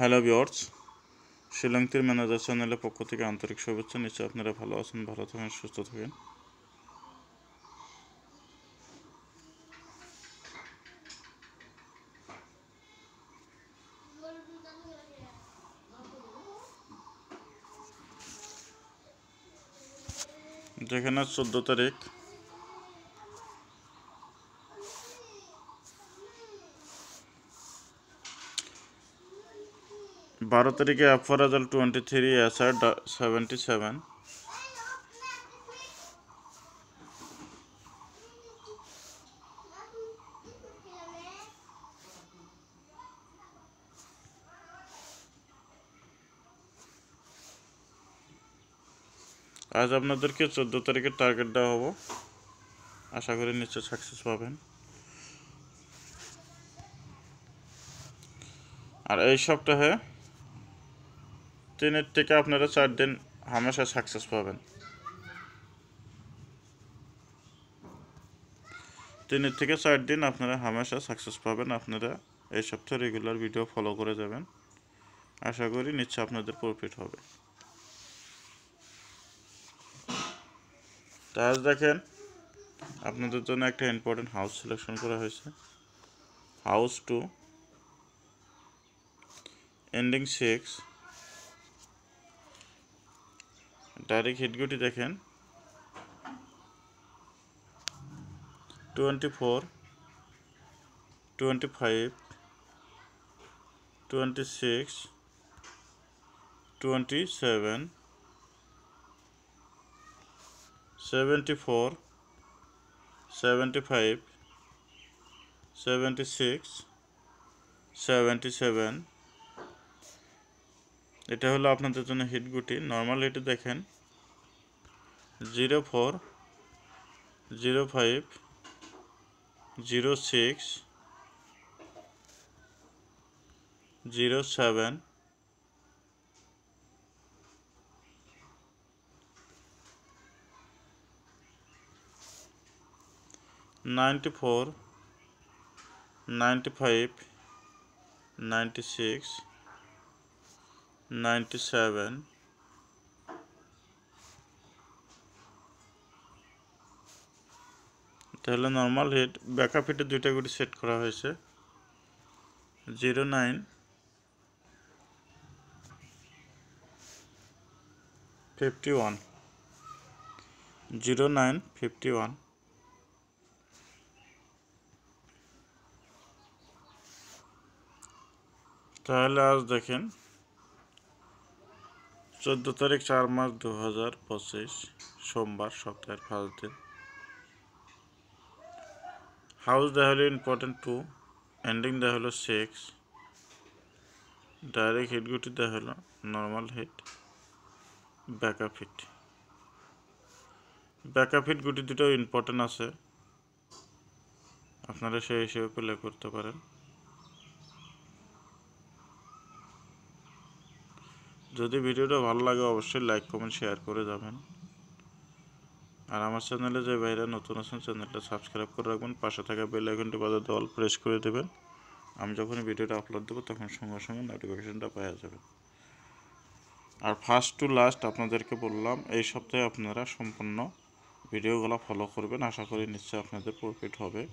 Hello viewers, শিলংতীর manager চ্যানেলের পক্ষ থেকে আন্তরিক শুভেচ্ছা। নিশ্চয়ই আপনারা ভালো আছেন, ভালো থাকেন, সুস্থ থাকেন। যেখানে 14 তারিখ বারো তারিখে আফরাজাল 23 এসআর 77 আজ আপনাদেরকে 14 তারিখের টার্গেট দেওয়া হবো। আশা করি নিশ্চয় সাকসেস পাবেন। আর এই সপ্তাহে 3 থেকে আপনারা 4 দিন হামেশা সাকসেস পাবেন। 3 থেকে 4 দিন আপনারা হামেশা সাকসেস পাবেন। আপনারা এই সপ্তাহে রেগুলার ভিডিও ফলো করে যাবেন। আশা করি নিশ্চয় আপনাদের প্রফিট হবে। তা আজ দেখেন আপনাদের জন্য একটা ইম্পর্টেন্ট হাউস সিলেকশন করা হয়েছে। হাউস 2 এন্ডিং 6, ডাইরেক্ট হিটগুটি দেখেন 24, 25, 26, 27, 74, 75, 76, 77। এটা হলো আপনাদের জন্য হিটগুটি। নর্মাল হিটে দেখেন 04, 05, 06, 07, 94, 95, 96, 97, তাহলে নর্মাল হিট। ব্যাকআপ হিটে দুইটা গুটি সেট করা হয়েছে 09, 51, 09, 51। তাহলে আজ দেখেন 14 তারিখ 4 মার্চ 2025 সোমবার, সপ্তাহের 5 দিন। হাউস দেওয়া হলো ইম্পর্টেন্ট 2, এন্ডিং দেওয়া হলো 6, ডাইরেক্ট হিটগুটি দেওয়া হলো normal hit, backup hit. Backup hit গুটি দুটো ইম্পর্টেন্ট আছে, আপনারা সেই হিসেবে প্লে করতে পারেন। যদি ভিডিওটা ভালো লাগে অবশ্যই লাইক কমেন্ট শেয়ার করে যাবেন। আর আমার চ্যানেলে যে ভাইরা নতুন আছেন চ্যানেলটা সাবস্ক্রাইব করে রাখবেন। পাশে থাকা বেল আইকনটি বাজাতে অল প্রেস করে দেবেন। আমি যখন ভিডিওটা আপলোড দেবো তখন সঙ্গে সঙ্গে নোটিফিকেশনটা পাওয়া যাবে। আর ফার্স্ট টু লাস্ট আপনাদেরকে বললাম এই সপ্তাহে আপনারা সম্পূর্ণ ভিডিওগুলো ফলো করবেন। আশা করি নিশ্চয়ই আপনাদের প্রফিট হবে।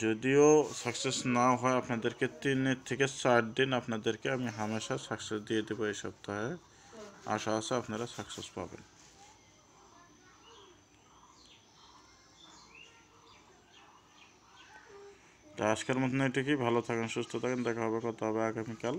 যদিও সাকসেস না হয় আপনাদেরকে 3 থেকে 4 দিন আপনাদেরকে আমি হামেশা সাকসেস দিয়ে দেবো এই সপ্তাহে। আশা আছে আপনারা সাকসেস পাবেন। তো আজকের মতন এটুকুই। ভালো থাকেন, সুস্থ থাকেন। দেখা হবে, কথা হবে আগামীকাল।